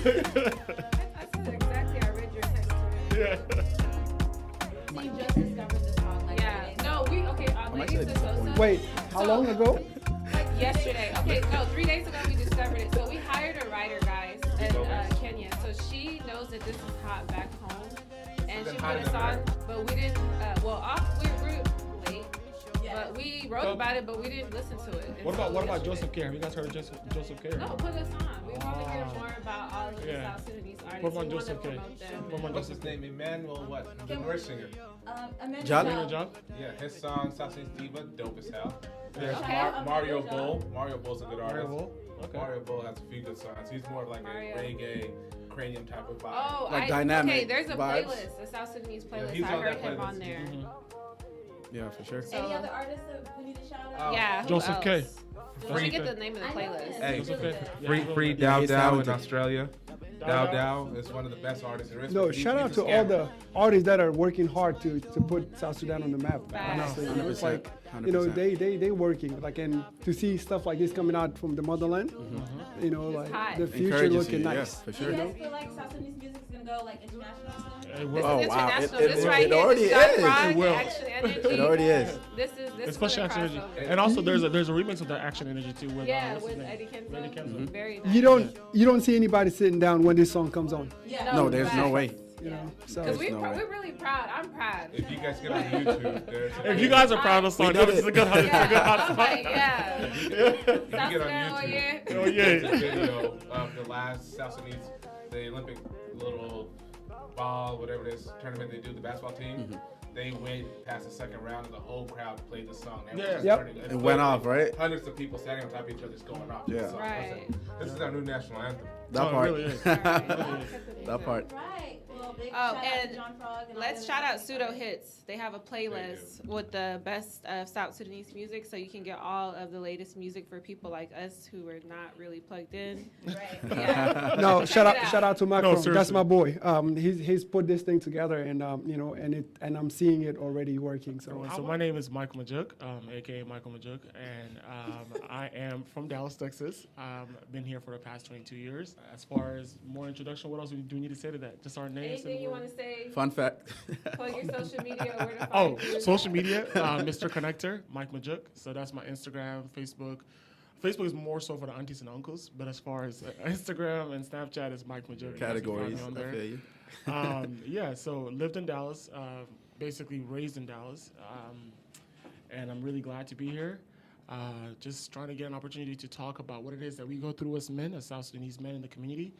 exactly. I read your text today. Yeah. So you just discovered this song, like, yeah. No, Ladies of Sosa. Wait, how long ago? Like yesterday. Okay, no, 3 days ago we discovered it. So we hired a writer, guys, in Kenya. So she knows that this is hot back home, and she put us on. But we didn't. We were late. But we wrote about it, but we didn't listen to it. What about Joseph Care? Have you guys heard of Joseph Care? No, put us on. We want to hear more about all of the South Sudanese artists. What about Joseph Care? What's his name? Emmanuel what? The North singer. John? Yeah, his song South Sudanese Diva, dope as hell. There's Okay. Mario Bull. Mario Bull's a good artist. Okay. Mario Bull has a few good songs. He's more of like a reggae, cranium type of vibe. Oh, Like dynamic okay, there's a vibes. playlist, a South Sudanese Yeah, playlist. he's I on heard that him playlist. on there. Yeah, for sure. Any other artists that we need to shout out? Yeah, who Joseph else? K. Let me get the name of the I know playlist. him. Hey, He's really good. Free Yeah, Dow he's Dow in talented. Australia. Dow is one of the best artists there is. No, but shout out he's to a all scammer. the artists that are working hard to put South Sudan on the map. Facts. Honestly, you know, it's 100%, like, you know, 100%. they working, like, and to see stuff like this coming out from the motherland, you know, like hot. the future Encourages looking you, yeah, nice. for Do sure. you guys feel like South Sudanese music is gonna go like international soon? It will. This Oh, is wow. international. It This right it here, already this John is. Rock, It will. Action Energy. It already is. This is Especially a Action Energy. crossover. And also there's a remix of that Action Energy too with Yeah, what's his with name? Eddie Kenzo. Eddie Kenzo. Very nice. You don't see anybody sitting down when this song comes on. Yeah. No, there's no facts. way. You know, so Because it's- we're really proud. I'm proud. If you guys get on YouTube, there's If you guys are proud of the song, We did this is a good Yeah, hot I'm like, yeah. if you South get on Sudan all YouTube, year. Oh, yeah. there's a video of the last South Sudanese, the Olympic little ball, whatever it is, tournament they do, the basketball team. They went past the second round and the whole crowd played the song. Everyone Yeah. just Yep. turning- It went off, right? Hundreds of people standing on top of each other just going off. Yeah. This song. Right. This is our new national anthem. That Oh, it part. really is. That part. Right. Well, big Oh, shout out and to John Frog. And all Let's the shout other out Pseudo Hits. They have a playlist with the best of South Sudanese music, so you can get all of the latest music for people like us who are not really plugged in. Right. Yeah. No, Check it out. shout out to Macron. That's seriously. my boy. He's put this thing together, and you know, and I'm seeing it already working. So So my name is Michael Majuk, aka Michael Majuk, and I am from Dallas, Texas. Been here for the past 22 years. As far as more introduction, what else do we need to say to that? Just our names. Anything you want to say? fun fact. Plug your social media. Where to find Oh, you. social media, Mr. Connector, Mike Majuk. So that's my Instagram, Facebook. Facebook is more so for the aunties and uncles, but as far as Instagram and Snapchat is Mike Majuk. You guys can find Categories. me on I there. feel you. Yeah, so lived in Dallas, basically raised in Dallas, and I'm really glad to be here. Just trying to get an opportunity to talk about what it is that we go through as men, as South Sudanese men in the community,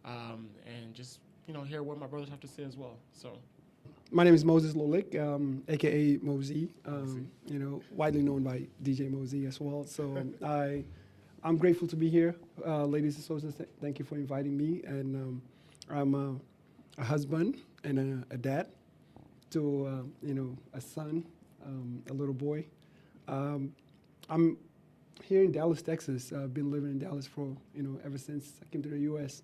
and just hear what my brothers have to say as well. So. My name is Moses Lolik, aka Mosey. You know, widely known by DJ Mosey as well. So I'm grateful to be here, ladies and Sosa. Thank you for inviting me, and I'm a husband and a dad to a son, a little boy. I'm here in Dallas, Texas. I've been living in Dallas for ever since I came to the U.S.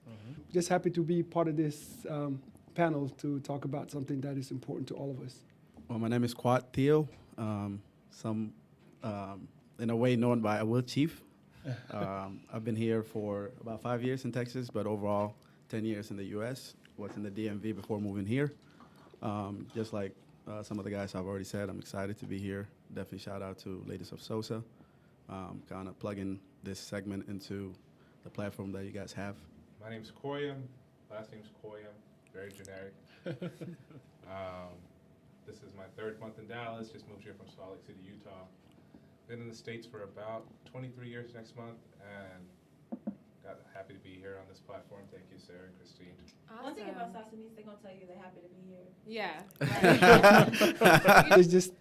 Just happy to be part of this panel to talk about something that is important to all of us. Well, my name is Quad Theo, in a way known by Will Chief. I've been here for about 5 years in Texas, but overall 10 years in the U.S. Was in the DMV before moving here. Just like some of the guys I've already said, I'm excited to be here. Definitely shout out to Ladies of Sosa, kind of plugging this segment into the platform that you guys have. My name's Koyam. Last name's Koyam. Very generic. This is my third month in Dallas. Just moved here from Salt Lake City, Utah. Been in the States for about 23 years next month, and got happy to be here on this platform. Thank you, Sarah and Christine. One thing about South Sudanese, they're gonna tell you they're happy to be here. Yeah. It's just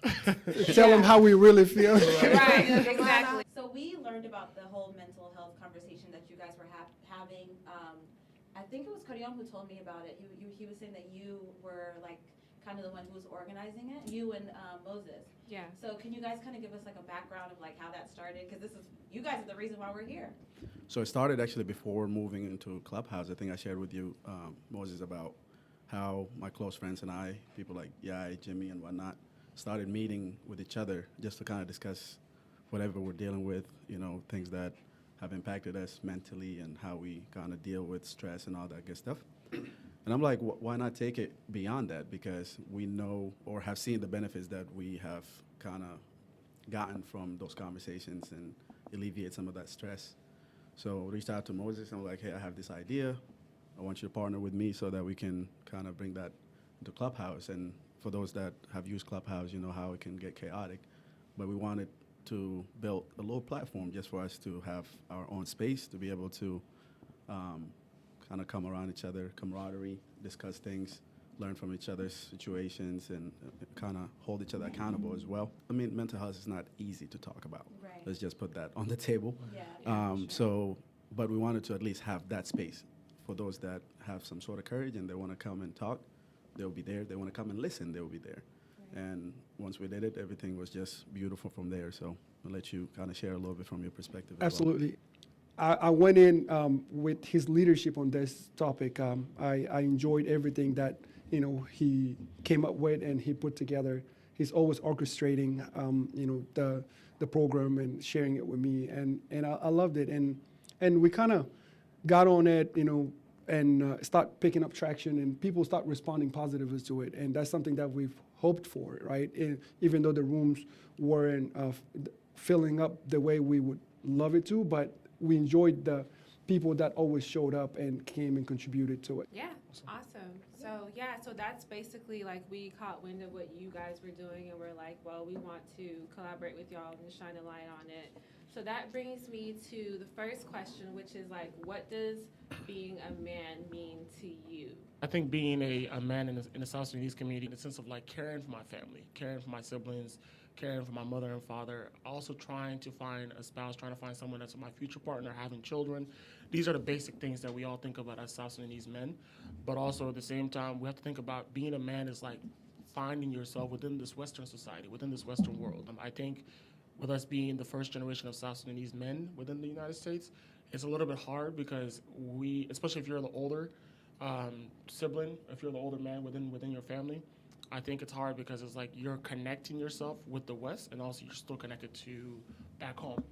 tell them how we really feel. Right. Exactly. So we learned about the whole mental health conversation that you guys were having. I think it was Karyom who told me about it. He was saying that you were like kind of the one who was organizing it. You and Moses. Yeah. So can you guys kind of give us like a background of like how that started? Because you guys are the reason why we're here. So it started actually before moving into Clubhouse. I think I shared with you, Moses, about how my close friends and I, people like Yai, Jimmy, and whatnot, started meeting with each other just to kind of discuss whatever we're dealing with, things that have impacted us mentally and how we kind of deal with stress and all that good stuff. And I'm like, why not take it beyond that? Because we know or have seen the benefits that we have kind of gotten from those conversations and alleviate some of that stress. So reached out to Moses and I'm like, hey, I have this idea. I want you to partner with me so that we can kind of bring that into Clubhouse. And for those that have used Clubhouse, you know how it can get chaotic. But we wanted to build a little platform just for us to have our own space, to be able to kind of come around each other, camaraderie, discuss things, learn from each other's situations, and kind of hold each other accountable as well. I mean, mental health is not easy to talk about. Right. Let's just put that on the table. Yeah. So, but we wanted to at least have that space for those that have some sort of courage and they want to come and talk, they'll be there. They want to come and listen, they'll be there. Right. And once we did it, everything was just beautiful from there. So I'll let you kind of share a little bit from your perspective. Absolutely. I went in with his leadership on this topic. I enjoyed everything that he came up with and he put together. He's always orchestrating the program and sharing it with me, and I loved it. And we kind of got on it, and start picking up traction, and people start responding positively to it, and that's something that we've hoped for, right? Even though the rooms weren't filling up the way we would love it to, but we enjoyed the people that always showed up and came and contributed to it. Yeah, awesome. So that's basically like we caught wind of what you guys were doing, and we're like, well, we want to collaborate with y'all and shine a light on it. So that brings me to the first question, which is like, what does being a man mean to you? I think being a man in the South Sudanese community, in the sense of like caring for my family, caring for my siblings, caring for my mother and father, also trying to find a spouse, trying to find someone that's my future partner, having children. These are the basic things that we all think about as South Sudanese men. But also at the same time, we have to think about being a man is like finding yourself within this Western society, within this Western world. I think with us being the first generation of South Sudanese men within the United States, it's a little bit hard because we, especially if you're the older sibling, if you're the older man within your family, I think it's hard because it's like you're connecting yourself with the West and also you're still connected to back home.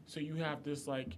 So you have this like,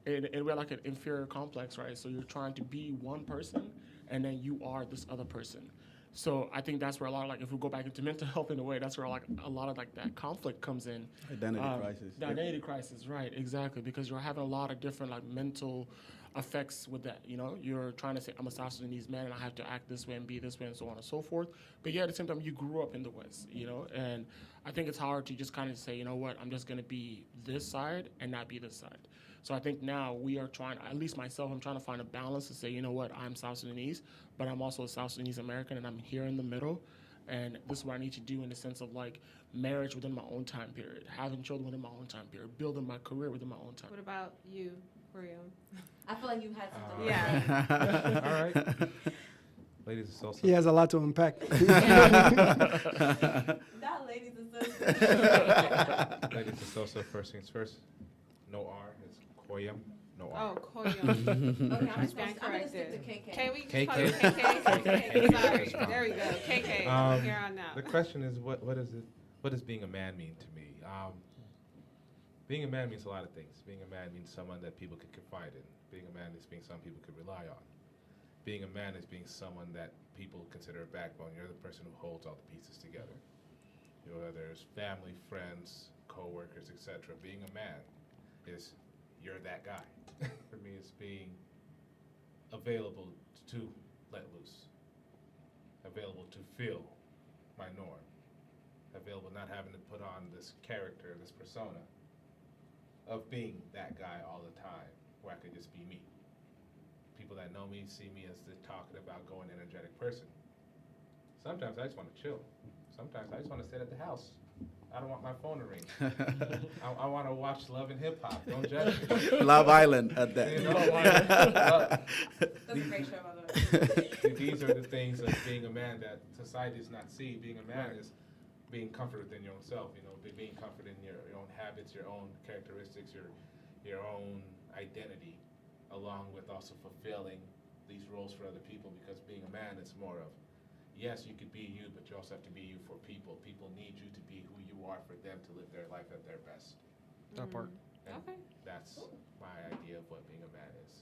and we're like an inferior complex, right? So you're trying to be one person and then you are this other person. So I think that's where a lot of like, if we go back into mental health in a way, that's where like a lot of like that conflict comes in. Identity crisis. The identity crisis, right, exactly, because you're having a lot of different like mental effects with that, You're trying to say, I'm a South Sudanese man and I have to act this way and be this way and so on and so forth. But yeah, at the same time, you grew up in the West, and I think it's hard to just kind of say, you know what, I'm just going to be this side and not be this side. So I think now we are trying, at least myself, I'm trying to find a balance to say, you know what, I'm South Sudanese, but I'm also a South Sudanese American and I'm here in the middle. And this is what I need to do in the sense of like marriage within my own time period, having children within my own time period, building my career within my own time. What about you, William? I feel like you had something. Yeah. All right. Ladies and Sosa. He has a lot to unpack. Not ladies association. Ladies and Sosa, first things first. No R, it's Koyam. No R. Oh, Koyam. Okay, I'm Stand gonna stick to corrected. KK. Can we KK? call you KK? Sorry. That's fine. There we go. KK. Um, Here on out. The question is, what does being a man mean to me? Being a man means a lot of things. Being a man means someone that people can confide in. Being a man is being someone people can rely on. Being a man is being someone that people consider a backbone. You're the person who holds all the pieces together. Whether it's family, friends, co-workers, etc. Being a man is you're that guy. For me, it's being available to let loose, available to feel my norm, available not having to put on this character, this persona of being that guy all the time, where I could just be me. People that know me see me as the talking about, going energetic person. Sometimes I just want to chill. Sometimes I just want to sit at the house. I don't want my phone to ring. I want to watch Love and Hip Hop. Don't judge me. Love Island at that. That's a great show, by the way. These are the things of being a man that society does not see. Being a man is being comforted within your own self, being comforted in your own habits, your own characteristics, your own identity, along with also fulfilling these roles for other people, because being a man is more of, yes, you could be you, but you also have to be you for people. People need you to be who you are for them to live their life at their best. That part. And Okay. that's my idea of what being a man is.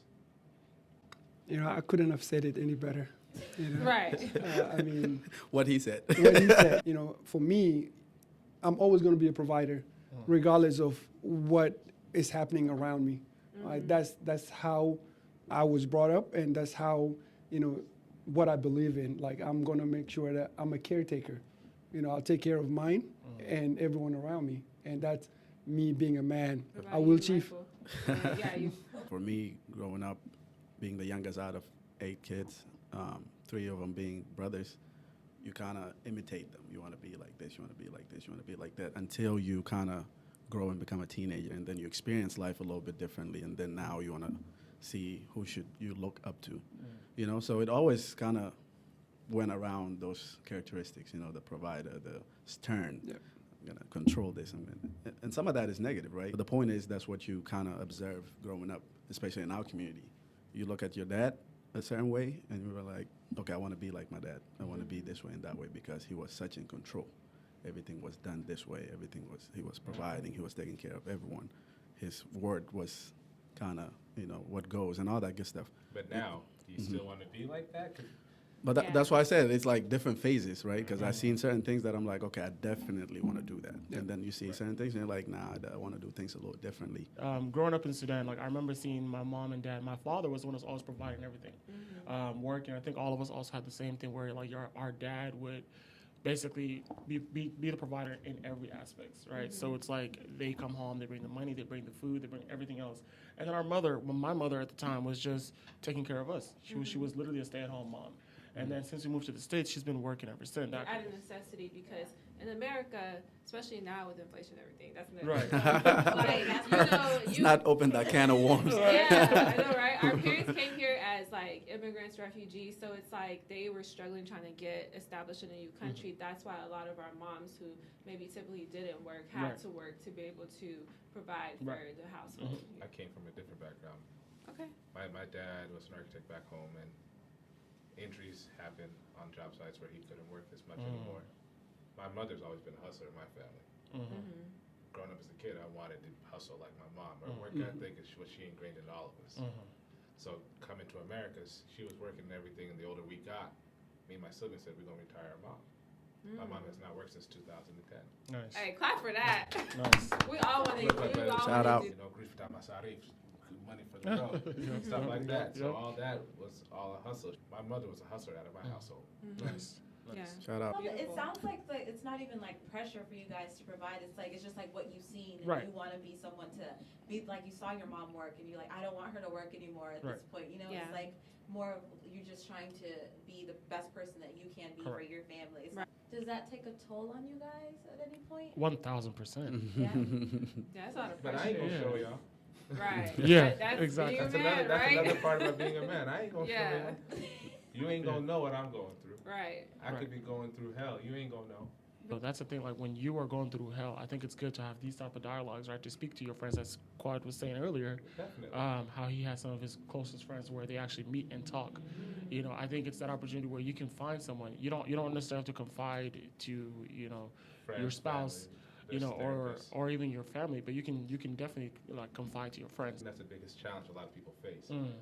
You know, I couldn't have said it any better. You know? Right. I mean, What he said. what you said, you know, for me, I'm always going to be a provider, regardless of what is happening around me. Right? That's how I was brought up, and that's how, you know, what I believe in. Like, I'm going to make sure that I'm a caretaker. You know, I'll take care of mine and everyone around me, and that's me being a man. What I about will, you, Chief. Michael? Yeah, you. For me, growing up, being the youngest out of 8 kids, 3 of them being brothers, you kind of imitate them. You want to be like this, you want to be like this, you want to be like that, until you kind of grow and become a teenager, and then you experience life a little bit differently, and then now you want to see who should you look up to. You know, so it always kind of went around those characteristics, you know, the provider, the stern, Yep. I'm going to control this. And some of that is negative, right? But the point is that's what you kind of observe growing up, especially in our community. You look at your dad a certain way, and you were like, okay, I want to be like my dad. I want to be this way and that way, because he was such in control. Everything was done this way. He was providing. He was taking care of everyone. His word was kind of, you know, what goes and all that good stuff. But now, do you still want to be like that? 'Cause But Yeah. that's why I said it's like different phases, right? Because I've seen certain things that I'm like, okay, I definitely want to do that. And then you see certain things and you're like, nah, I want to do things a little differently. Growing up in Sudan, like I remember seeing my mom and dad. My father was the one who was always providing everything, working. I think all of us also had the same thing where like our dad would basically be the provider in every aspect, right? So it's like they come home, they bring the money, they bring the food, they bring everything else. And then my mother at the time was just taking care of us. She was literally a stay-at-home mom. And then since we moved to the States, she's been working ever since. Out of necessity, because in America, especially now with inflation and everything, that's Right. Like, Let's not open that can of worms. Yeah, I know, right? Our parents came here as like immigrants, refugees, so it's like they were struggling trying to get established in a new country. That's why a lot of our moms who maybe typically didn't work had Right. to work to be able to provide for Right. the household. I came from a different background. Okay. My dad was an architect back home, and injuries happened on job sites where he couldn't work as much anymore. My mother's always been a hustler in my family. Mm-hmm. Growing up as a kid, I wanted to hustle like my mom. Her work ethic is what she ingrained in all of us. So coming to America, she was working and everything, and the older we got, me and my siblings said we're going to retire our mom. My mom has not worked since 2010. Nice. Hey, clap for that. Nice. We all want to do. Shout out. You know, grief without masarif, money for the road, stuff like that. So all that was all a hustle. My mother was a hustler out of my household. Nice. Yeah. Shout out. Well, it Beautiful. sounds like it's not even like pressure for you guys to provide. It's just like what you've seen, and Right. you want to be someone to be like you saw your mom work, and you're like, I don't want her to work anymore at this Right. point. You know, Yeah. it's like more of you're just trying to be the best person that you can be for Correct. your families. Right. Does that take a toll on you guys at any point? 1,000%. Yeah. That's a lot of But pressure. I ain't gonna Yeah. show y'all. Right. Yeah, That's exactly. being a That's man, another. right? That's another part about being a man. I ain't gonna Yeah. show y'all. You ain't gonna know what I'm going through. Right. I Right. could be going through hell. You ain't gonna know. So that's the thing, like when you are going through hell, I think it's good to have these type of dialogues, right? To speak to your friends, as Quad was saying earlier, Definitely. how he has some of his closest friends where they actually meet and talk. You know, I think it's that opportunity where you can find someone. You don't necessarily have to confide to, you know, Friends, your spouse, family, you know, therapists. or even your family, but you can definitely like confide to your friends. And that's the biggest challenge a lot of people face, Mm.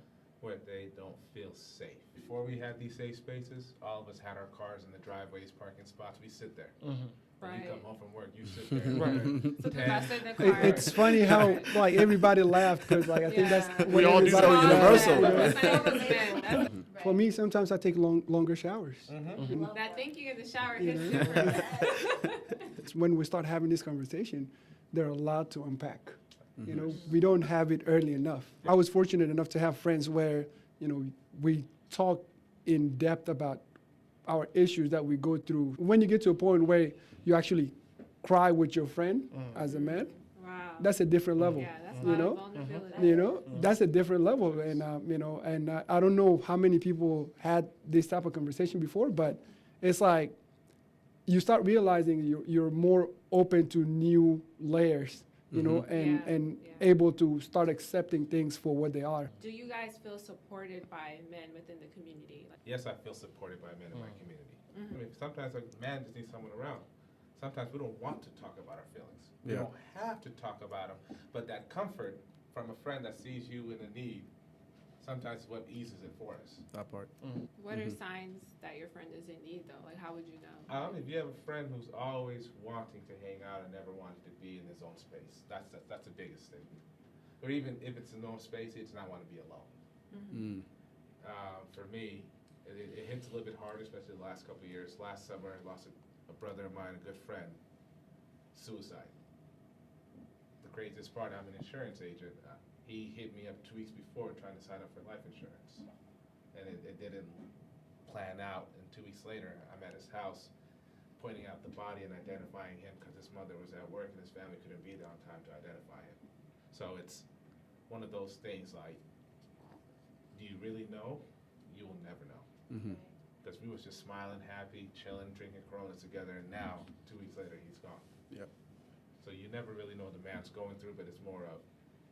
where they don't feel safe. Before we had these safe spaces, all of us had our cars in the driveways, parking spots. We sit there. Mhm. When Right. you come home from work, you sit there. Right. Sometimes I sit in the It- car. it's funny how like everybody laughed because like I think that's Yeah. what We all do everybody that. So does, universal. you know? That's my almost been. That's- For me, sometimes I take longer showers. Mm-hmm. Love That thinking in the shower You hits know? different. It's when we start having this conversation, there are a lot to unpack. You know, we don't have it early enough. I was fortunate enough to have friends where, you know, we talk in depth about our issues that we go through. When you get to a point where you actually cry with your friend as a man, Wow. that's a different level. Yeah, that's a you lot know? of vulnerability. You know, that's a different level, and you know, and I don't know how many people had this type of conversation before, but it's like you start realizing you're more open to new layers, you know, and Yeah, and yeah. able to start accepting things for what they are. Do you guys feel supported by men within the community? Like, Yes, I feel supported by men in my community. I mean, sometimes a man just needs someone around. sometimes we don't want to talk about our feelings. We Yeah. don't have to talk about them, but that comfort from a friend that sees you in a need, sometimes is what eases it for us. That part. What are signs that your friend is in need, though? Like, how would you know? If you have a friend who's always wanting to hang out and never wanted to be in his own space, that's the biggest thing. Or even if it's in his own space, he does not want to be alone. Mm. For me, it hits a little bit harder, especially the last couple of years. Last summer, I lost a brother of mine, a good friend, suicide. The craziest part, I'm an insurance agent. He hit me up 2 weeks before trying to sign up for life insurance. And it didn't plan out. And 2 weeks later, I'm at his house pointing out the body and identifying him because his mother was at work and his family couldn't be there on time to identify him. So it's one of those things like, do you really know? You will never know. Mm-hmm. Because we was just smiling, happy, chilling, drinking Coronas together, and now, 2 weeks later, he's gone. Yep. So you never really know what the man's going through, but it's more of,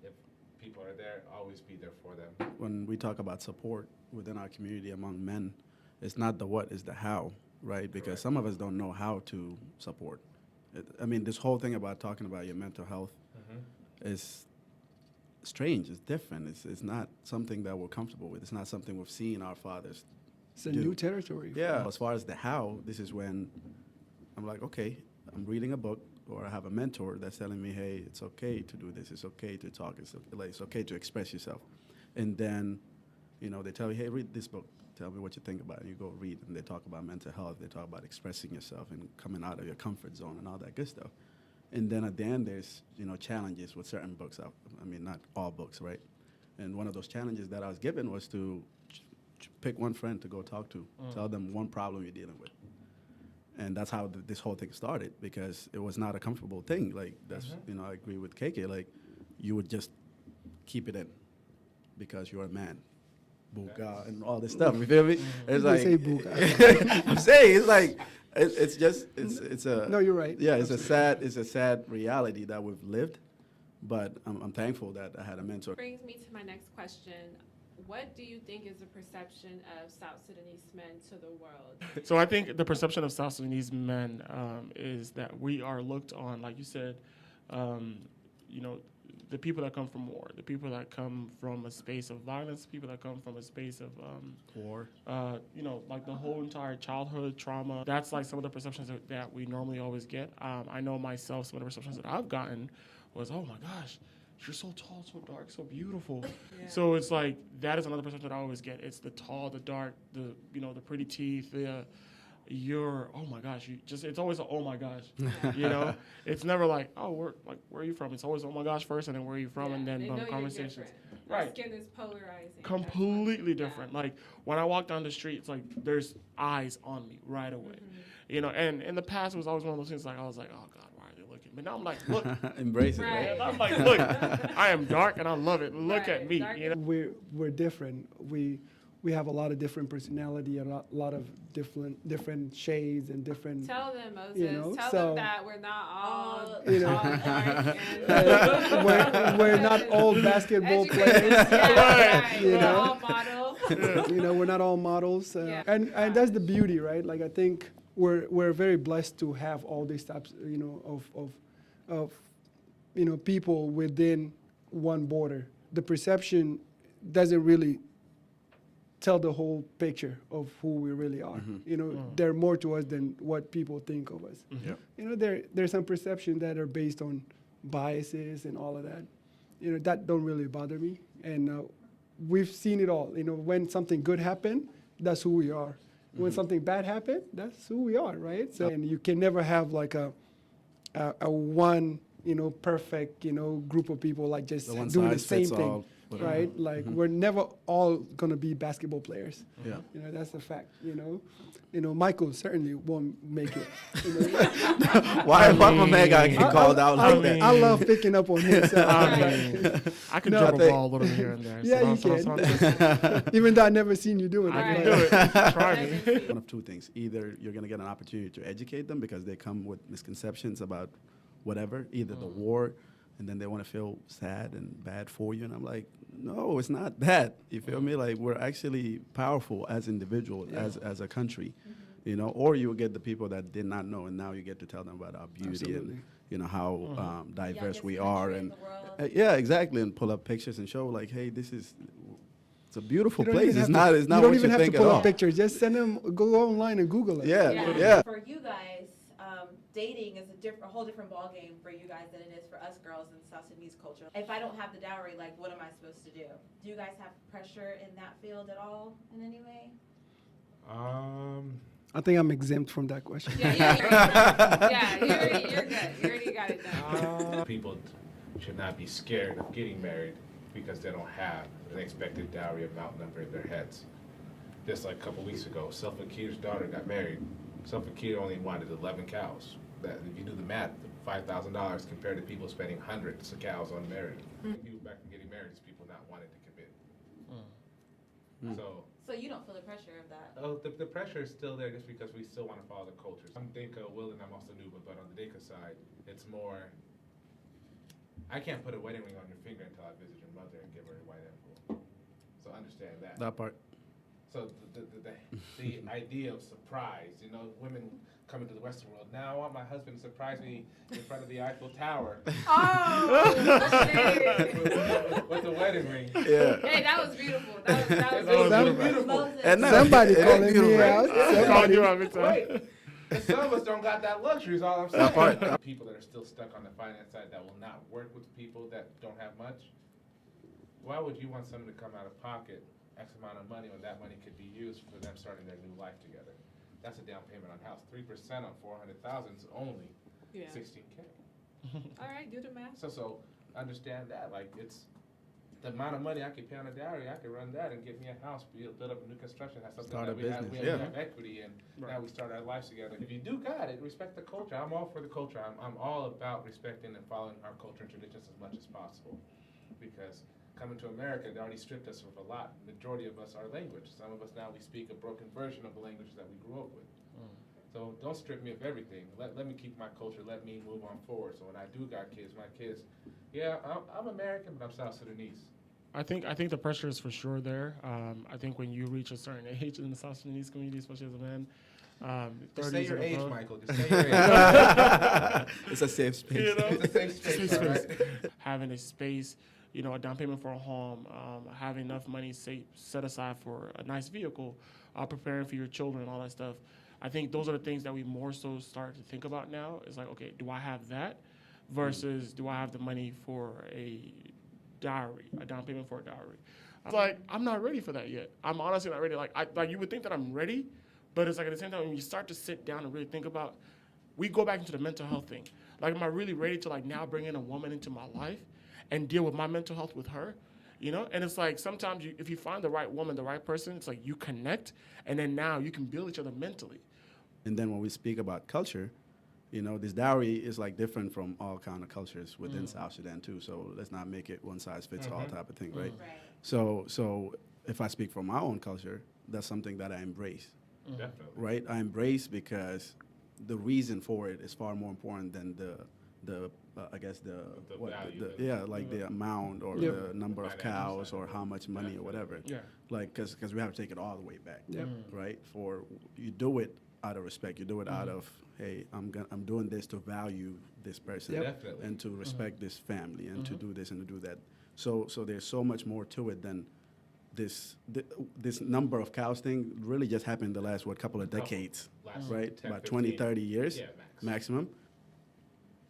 if people are there, always be there for them. When we talk about support within our community among men, it's not the what, it's the how, right? Because Correct. some of us don't know how to support. I mean, this whole thing about talking about your mental health is strange. It's different. It's not something that we're comfortable with. It's not something we've seen our fathers It's a do. new territory. for Yeah. us. As far as the how, this is when I'm like, okay, I'm reading a book, or I have a mentor that's telling me, hey, it's okay to do this. It's okay to talk. It's okay to express yourself. And then, they tell you, hey, read this book. Tell me what you think about it. You go read, and they talk about mental health. They talk about expressing yourself and coming out of your comfort zone and all that good stuff. And then at the end, there's, challenges with certain books. I mean, not all books, right? And one of those challenges that I was given was to pick one friend to go talk to, tell them one problem you're dealing with. And that's how this whole thing started, because it was not a comfortable thing. Like, that's, I agree with KK. Like, you would just keep it in because you're a man. Buka and all this stuff. You feel me? It's They like, say buka. I'm saying, it's like, it's a. No, you're right. Yeah, it's a sad reality that we've lived, but I'm thankful that I had a mentor. Brings me to my next question. What do you think is the perception of South Sudanese men to the world? So I think the perception of South Sudanese men is that we are looked on, like you said, the people that come from war, the people that come from a space of violence, people that come from a space of War. like the whole entire childhood trauma. That's like some of the perceptions that we normally always get. I know myself, some of the perceptions that I've gotten was, oh my gosh, you're so tall, so dark, so beautiful. Yeah. So it's like, that is another perception that I always get. It's the tall, the dark, the pretty teeth, you're, oh my gosh, it's always a, oh my gosh, It's never like, oh, where are you from? It's always, oh my gosh first, and then where are you from, and then they know you're conversations. different. Right. Our skin is polarizing. Completely different. Like, when I walk down the street, it's like there's eyes on me right away. And in the past, it was always one of those things like, I was like, oh God, why are they looking at me? Now I'm like, look. Embrace it, Right. right? And I'm like, look, I am dark and I love it. Look at me. Dark We're different. We have a lot of different personality, a lot of different shades and different. Tell them, Moses. Tell so- them that we're not all, know. dark and we're not all basketball educated. players. Yeah, right. You We're know. all models. We're not all models, Yeah. and that's the beauty, right? Like, I think we're very blessed to have all these types, of people within one border. The perception doesn't really tell the whole picture of who we really are. They're more to us than what people think of us. Yep. There's some perception that are based on biases and all of that. That don't really bother me. And we've seen it all. When something good happened, that's who we are. When something bad happened, that's who we are, right? So, and you can never have like a one, perfect, group of people like just The one doing the size same fits thing, all, whatever. right? Like, we're never all gonna be basketball players. Yeah. That's a fact. Michael certainly won't make it. Why my man got get called out like that? I love picking up on him. So I can No, dribble they- ball a little bit here and there. Yeah, you can. Even though I never seen you doing it. I Right. can do it. Try me. One of two things. Either you're going to get an opportunity to educate them because they come with misconceptions about whatever, either the war, and then they want to feel sad and bad for you. And I'm like, no, it's not that. You feel me? Like, we're actually powerful as individuals, as a country. you know, or you will get the people that did not know, and now you get to tell them about our beauty Absolutely. and, you know, how diverse Youngest we country are. in And the world. yeah, exactly. And pull up pictures and show, like, hey, it's a beautiful You don't place. even It's have not, to, it's not you don't what even you have to think at pull all. up pictures. Just send them, go online and Google it. Yeah, Yeah. yeah. For you guys, dating is a whole different ballgame for you guys than it is for us girls in South Sudanese culture. If I don't have the dowry, like, what am I supposed to do? Do you guys have pressure in that field at all in any way? I think I'm exempt from that question. Yeah, you're good. You already got it done. People should not be scared of getting married because they don't have an expected dowry amount number in their heads. Just like a couple weeks ago, Self-Fakir's daughter got married. Self-Fakir only wanted 11 cows. That, if you do the math, $5,000 compared to people spending hundreds of cows on marriage. People back from getting married is people not wanting to commit. So you don't feel the pressure of that? Oh, the pressure is still there just because we still want to follow the cultures. I'm Dinka, Will, and I'm also Nuba, but on the Dinka side, it's more, I can't put a wedding ring on your finger until I visit your mother and give her a white envelope. So understand that. That part. So the idea of surprise, you know, women come into the Western world. Now I want my husband to surprise me in front of the Eiffel Tower with the wedding ring. Yeah. Hey, that was beautiful. That was That was beautiful. beautiful. And that- Somebody it is calling me beautiful. out. Calling you out every time. Wait, some of us don't got that luxury is all I'm saying. That part. People that are still stuck on the finance side that will not work with people that don't have much. Why would you want someone to come out of pocket X amount of money when that money could be used for them starting their new life together? That's a down payment on house. 3% on 400,000 is only Yeah. 16K. All right, do the math. So understand that, like, it's the amount of money I could pay on a dowry, I could run that and get me a house, build up a new construction, have something Start that a we have, business, we yeah. have equity, and now we start our lives together. If you do got it, respect the culture. I'm all for the culture. I'm all about respecting and following our culture and traditions as much as possible. Because coming to America, they already stripped us of a lot. The majority of us, our language. Some of us now, we speak a broken version of the language that we grew up with. So don't strip me of everything. Let me keep my culture. Let me move on forward. So when I do got kids, my kids, yeah, I'm American, but I'm South Sudanese. I think the pressure is for sure there. I think when you reach a certain age in the South Sudanese community, especially as a man, 30s Just say your and age, above, Michael. Just say your age. It's a safe space. You know? It's a safe space, all right? Having a space, you know, a down payment for a home, having enough money set aside for a nice vehicle, preparing for your children, all that stuff. I think those are the things that we more so start to think about now. It's like, okay, do I have that versus do I have the money for a dowry, a down payment for a dowry? I was like, I'm not ready for that yet. I'm honestly not ready. Like you would think that I'm ready, but it's like at the same time, when you start to sit down and really think about, we go back into the mental health thing. Like, am I really ready to like now bring in a woman into my life and deal with my mental health with her? You know, and it's like sometimes if you find the right woman, the right person, it's like you connect, and then now you can build each other mentally. And then when we speak about culture, you know, this dowry is like different from all kind of cultures within South Sudan too. So let's not make it one size fits all type of thing, right? Right. So if I speak from my own culture, that's something that I embrace, Definitely. right? I embrace because the reason for it is far more important than the I guess The value. the amount or Yep. the number of Financial cows side. or how much money or whatever. Yeah. Like, because we have to take it all the way back, Yep. right? For you do it out of respect. You do it out of, hey, I'm doing this to value this person Yep. Definitely. and to respect this family and to do this and to do that. So there's so much more to it than this number of cows thing. Really just happened the last couple of decades, Last right? 10, About 20, 15. 30 years Yeah, max. maximum.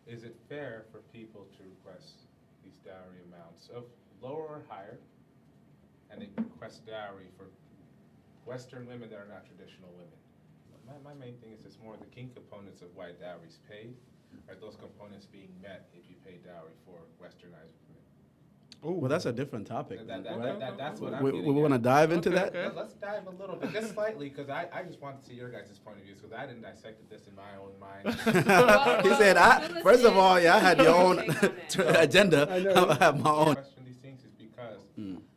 Is it fair for people to request these dowry amounts of lower or higher, and they request dowry for Western women that are not traditional women? My main thing is just more the key components of why dowry's paid. Are those components being met if you pay dowry for Westernized women? Well, that's a different topic. That's what I'm We getting want to at. dive into Okay, that. okay. Let's dive a little bit, just slightly, because I just wanted to see your guys' point of view, because I didn't dissect this in my own mind. He said, first of all, yeah, I had your own agenda. I know. I have my own. Question these things is because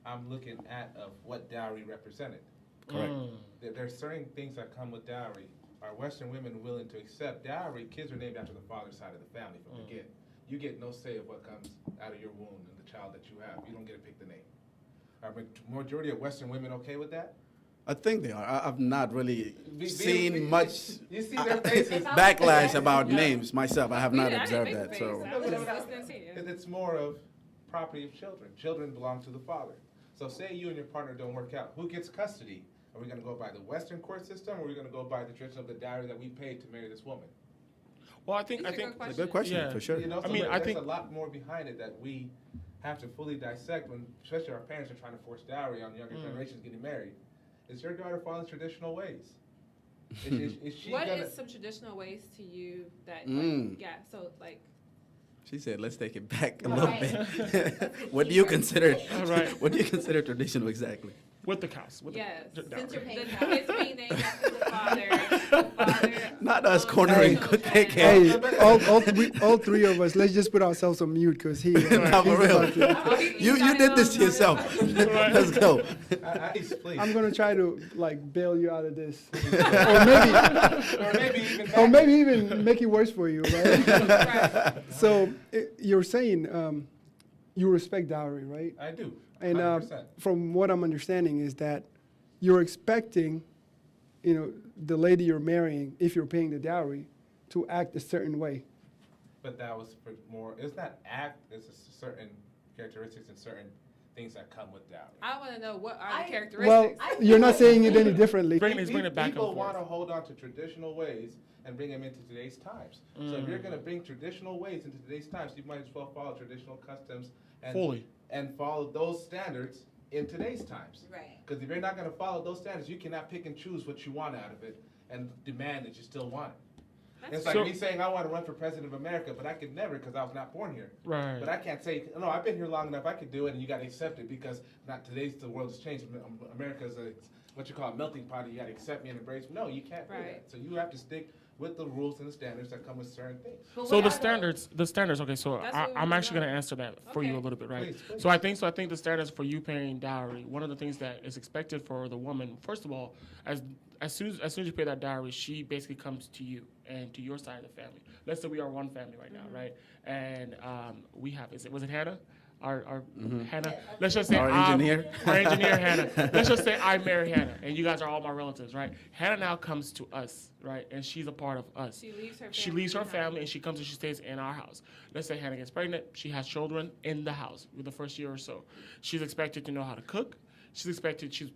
I'm looking at of what dowry represented. Correct. There's certain things that come with dowry. Are Western women willing to accept dowry? Kids are named after the father's side of the family from the get. You get no say of what comes out of your womb and the child that you have. You don't get to pick the name. Are majority of Western women okay with that? I think they are. I've not really seen much You see their faces. backlash about names myself. I have We not didn't- I observed didn't that. make a So face. I was just listening to you. And it's more of property of children. Children belong to the father. So say you and your partner don't work out. Who gets custody? Are we gonna go by the Western court system, or are we gonna go by the tradition of the dowry that we paid to marry this woman? Well, I think These I are think good it's a good question Yeah. for sure. You know, I mean, so I there's think- a lot more behind it that we have to fully dissect when, especially our parents are trying to force dowry on younger generations getting married. Is your daughter following traditional ways? Is she What gonna? is some traditional ways to you that, Mm. yeah, so like, She said, "Let's take it back a All little right. bit." What do you consider? All right. What do you consider traditional exactly? with the cows. With yes, the Since you're the paying kids being named after the father, Not us owns cornering the good children. Hey, all three of us, let's just put ourselves on mute because he. Nah, for he's real. about to- Oh, he You started did this on- to yourself. Let's go. Please. I'm gonna try to like bail you out of this, Or maybe even. or maybe even make it worse for you, right? Right. So you're saying you respect dowry, right? I do. And 100%. from what I'm understanding is that you're expecting, the lady you're marrying, if you're paying the dowry, to act a certain way. But that was for more. It's not act. It's a certain characteristics and certain things that come with dowry. I want to know what are I- the Well, characteristics. you're not saying it any differently. Bring it back and People forth. want to hold on to traditional ways and bring them into today's times. So if you're going to bring traditional ways into today's times, you might as well follow traditional customs and Fully. and follow those standards in today's times. Right. Because if you're not going to follow those standards, you cannot pick and choose what you want out of it and demand that you still want it. It's like So- me saying I want to run for president of America, but I could never because I was not born here. Right. But I can't say, no, I've been here long enough, I could do it, and you got to accept it because not today's, the world has changed. America's a, what you call a melting pot, and you got to accept me and embrace me. No, you can't do Right. that. So you have to stick with the rules and the standards that come with certain things. But So what the are standards. Okay, so That's what we I'm wanna actually know. going to answer that for you a Okay. little bit, right? Please, please. So I think the standards for you paying dowry. One of the things that is expected for the woman, first of all, as soon as you pay that dowry, she basically comes to you and to your side of the family. Let's say we are one family right now, right? And we have was it Hannah? Our Hannah. Let's just say Our engineer. Our engineer Hannah. Let's just say I marry Hannah, and you guys are all my relatives, right? Hannah now comes to us, right? And she's a part of us. She leaves her family. She leaves her behind. family and she comes and she stays in our house. Let's say Hannah gets pregnant. She has children in the house with the first year or so. She's expected to know how to cook. She's expected to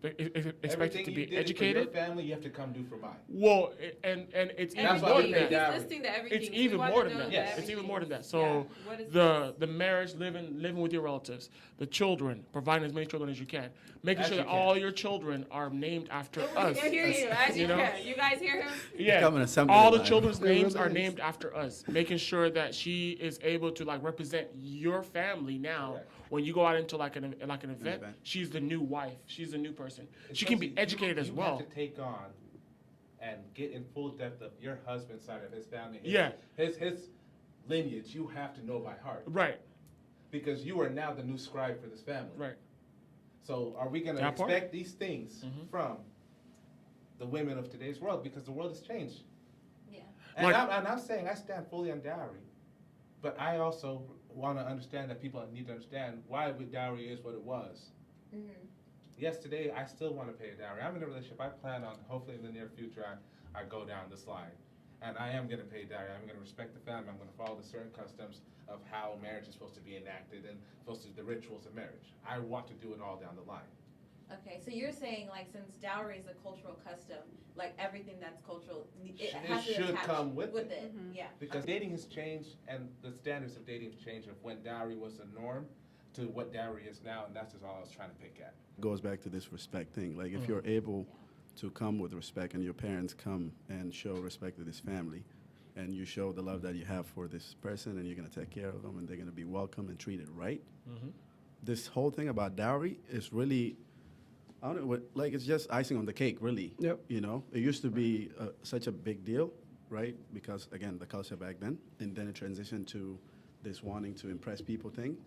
Everything be you did educated. for your family, you have to come do for mine. Well, and it's even That's why more we than pay that. dowry. He's listing the everything. It's We even want more to than know that. the Yes, It's even everything. more than that. Yeah. So What is the marriage, living with your relatives, the children, providing as many children as you can, making As sure you that can. all your children are named after us. I hear you. As you you know? can. You guys hear him? Yeah, Become an assembly all the line. children's It names really are is. named after us, making sure that she is able to like represent your family now. Correct. When you go out into like an event, event. she's the new wife. She's the new person. She can be Especially educated as you well. have to take on and get in full depth of your husband's side of his family. Yeah. His lineage, you have to know by heart. Right, Because you are now the new scribe for this family. right. So are we going to That part? expect these things Mhm. from the women of today's world? Because the world has changed. Yeah. And, Like- I'm saying I stand fully on dowry. But I also want to understand that people need to understand why dowry is what it was. Mm-hmm. Yes, today I still want to pay a dowry. I'm in a relationship. I plan on, hopefully in the near future, I go down this line. And I am going to pay dowry. I'm going to respect the family. I'm going to follow the certain customs of how marriage is supposed to be enacted and supposed to the rituals of marriage. I want to do it all down the line. Okay, so you're saying like since dowry is a cultural custom, like everything that's cultural, it It has to should attach come with it. Mhm. Yeah. Because dating has changed and the standards of dating have changed of when dowry was the norm to what dowry is now, and that's just all I was trying to pick at. Goes back to this respect thing. Like if you're able to come with respect and your parents come and show respect to this family and you show the love that you have for this person and you're going to take care of them and they're going to be welcome and treated right. This whole thing about dowry is really, I don't know, like it's just icing on the cake, really. Yep. You know, it used to be such a big deal, right? Because again, the culture back then, and then it transitioned to this wanting to impress people thing.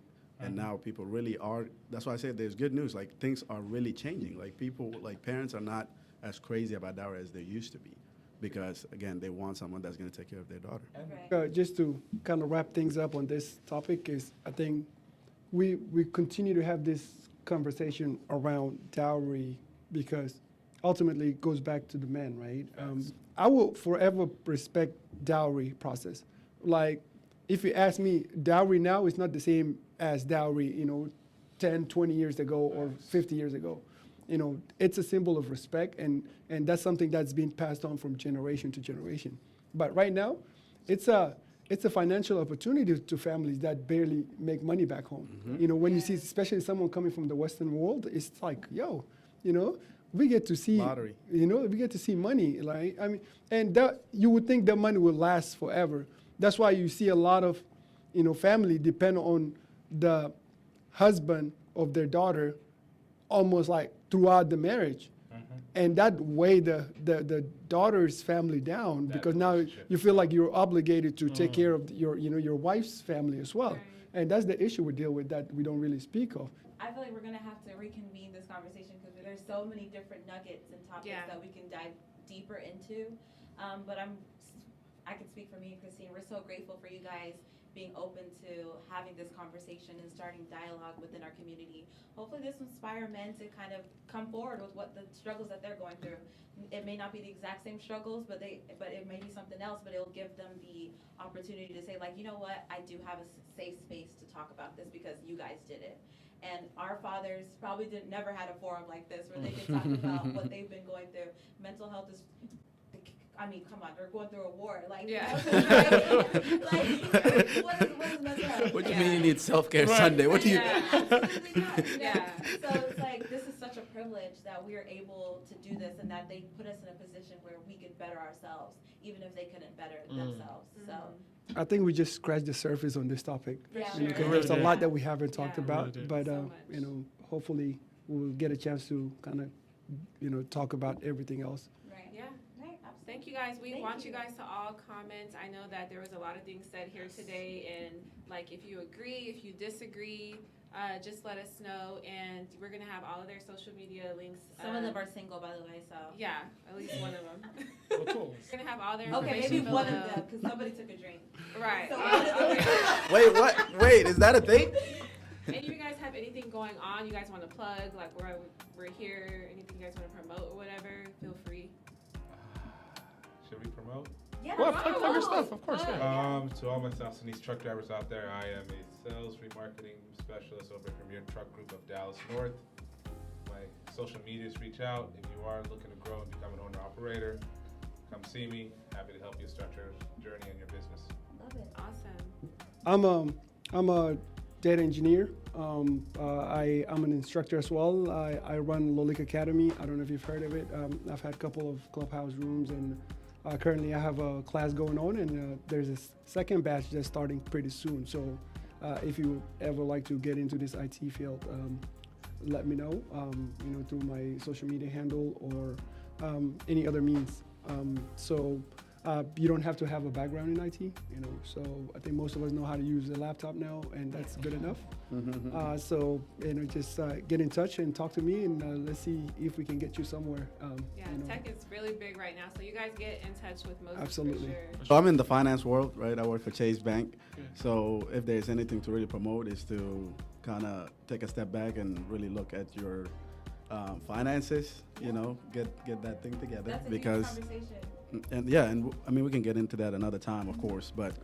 And now people really are, that's why I say there's good news. Like things are really changing. Like people, like parents are not as crazy about dowry as they used to be. Because again, they want someone that's going to take care of their daughter. Right. Just to kind of wrap things up on this topic is I think we continue to have this conversation around dowry because ultimately it goes back to the man, right? I will forever respect dowry process. Like, if you ask me, dowry now is not the same as dowry, 10, 20 years ago or 50 years ago. It's a symbol of respect, and that's something that's been passed on from generation to generation. But right now, it's a financial opportunity to families that barely make money back home. When you see, especially someone coming from the Western world, it's like, we get to see, Lottery. we get to see money, right? I mean, and that you would think that money will last forever. That's why you see a lot of, family depend on the husband of their daughter, almost like throughout the marriage. And that weigh the daughter's family down, because now you feel like you're obligated to take care of your wife's family as well. Right. And that's the issue we deal with that we don't really speak of. I feel like we're gonna have to reconvene this conversation because there's so many different nuggets and topics Yeah. that we can dive deeper into. But I can speak for me and Christine. We're so grateful for you guys being open to having this conversation and starting dialogue within our community. Hopefully this will inspire men to kind of come forward with what the struggles that they're going through. It may not be the exact same struggles, but it may be something else, but it'll give them the opportunity to say, like, you know what, I do have a safe space to talk about this because you guys did it. And our fathers probably never had a forum like this where they can talk about what they've been going through. Mental health is, I mean, come on, they're going through a war. Like, Yeah. what is mental health? What do you mean you need self-care Sunday? What do you? Yeah. Absolutely not. Yeah. So it's like, this is such a privilege that we are able to do this and that they put us in a position where we could better ourselves, even if they couldn't better themselves. So, I think we just scratched the surface on this topic. For Yeah. sure. Because there's a lot that we haven't talked Yeah. about, Really but So much. hopefully we'll get a chance to kind of talk about everything else. right. Yeah. Right, absolutely. Thank you guys. We Thank want you you. guys to all comment. I know that there was a lot of things said here today, and like if you agree, if you disagree, just let us know. And we're gonna have all of their social media links. Some of them are single, by the way, so. Yeah, at least one of them. Well, cool. We're gonna have all their Okay, information maybe one below. of them, because somebody took a drink. Right. So Yeah, one of okay. them- Wait, what? Wait, is that a thing? Any of you guys have anything going on? You guys want to plug? Like we're here. Anything you guys want to promote or whatever? Feel free. Should we promote? Yeah, Well, right. plug your stuff, of course, Plug. yeah. To all my South Sudanese truck drivers out there, I am a sales remarketing specialist over at Premier Truck Group of Dallas North. My social medias, reach out. If you are looking to grow and become an owner-operator, come see me. Happy to help you start your journey in your business. Love it. Awesome. I'm a data engineer. I'm an instructor as well. I run Lolik Academy. I don't know if you've heard of it. I've had a couple of clubhouse rooms, and currently I have a class going on, and there's a second batch that's starting pretty soon. So if you ever like to get into this IT field, let me know, through my social media handle or any other means. You don't have to have a background in IT, so I think most of us know how to use a laptop now, and that's good enough. Just get in touch and talk to me, and let's see if we can get you somewhere. Yeah, tech is really big right now, so you guys get in touch with Moses Absolutely. for sure. So I'm in the finance world, right? I work for Chase Bank. So if there's anything to really promote is to kind of take a step back and really look at your finances, get that thing together. That's a because huge conversation. I mean, we can get into that another time, of course, but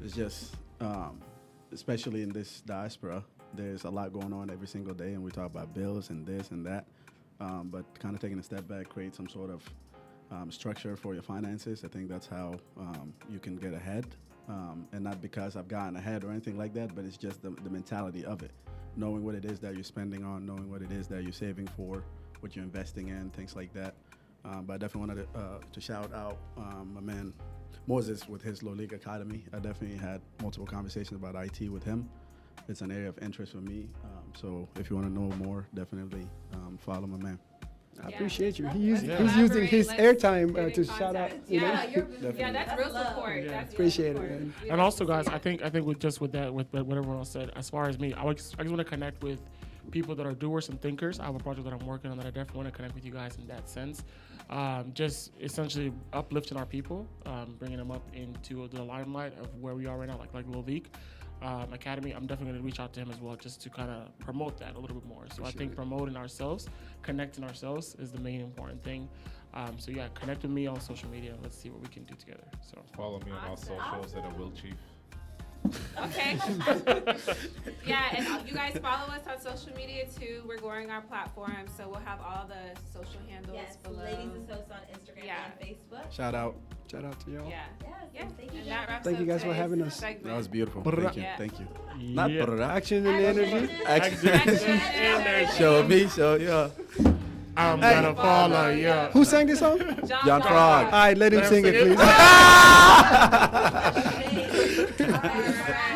it's just, especially in this diaspora, there's a lot going on every single day, and we talk about bills and this and that, but kind of taking a step back, create some sort of structure for your finances. I think that's how you can get ahead, and not because I've gotten ahead or anything like that, but it's just the mentality of it, knowing what it is that you're spending on, knowing what it is that you're saving for, what you're investing in, things like that. But I definitely wanted to shout out my man Moses with his Low League Academy. I definitely had multiple conversations about IT with him. It's an area of interest for me. So if you want to know more, definitely follow my man. I Yeah. appreciate you. Let's He's collaborate. using his Let's airtime get in to shout out. contact. You know? Yeah, Definitely. yeah, that's real That's love. support. Yeah. That's real Appreciate it, support. man. We And love also, to guys, see I it. think with what everyone else said, as far as me, I just want to connect with people that are doers and thinkers. I have a project that I'm working on that I definitely want to connect with you guys in that sense. Just essentially uplifting our people, bringing them up into the limelight of where we are right now, like Lil Leak. Academy, I'm definitely going to reach out to him as well just to kind of promote that a little bit more. So I think Appreciate it. promoting ourselves, connecting ourselves is the main important thing. So yeah, connect with me on social media. Let's see what we can do together. So Follow me on all Awesome. socials at a Will Chief. Okay. Yeah, and you guys follow us on social media too. We're growing our platform, so we'll have all the social handles Yes, below. Ladies and Sosa on Instagram Yeah. and Facebook. Shout out. Shout out to y'all. Yeah. Yes, Yeah. thank you, And Jen. that wraps Thank up you guys for today's having us. segment. That was beautiful. Brrrah. Thank you. Yeah. Thank you. Not yeah. brrrah. Action and energy. Action. Action. Show me, show you. I'm Hey. gonna follow you. Who sang this song? John Frog. All right, let him Let him sing it, sing it. please. All right.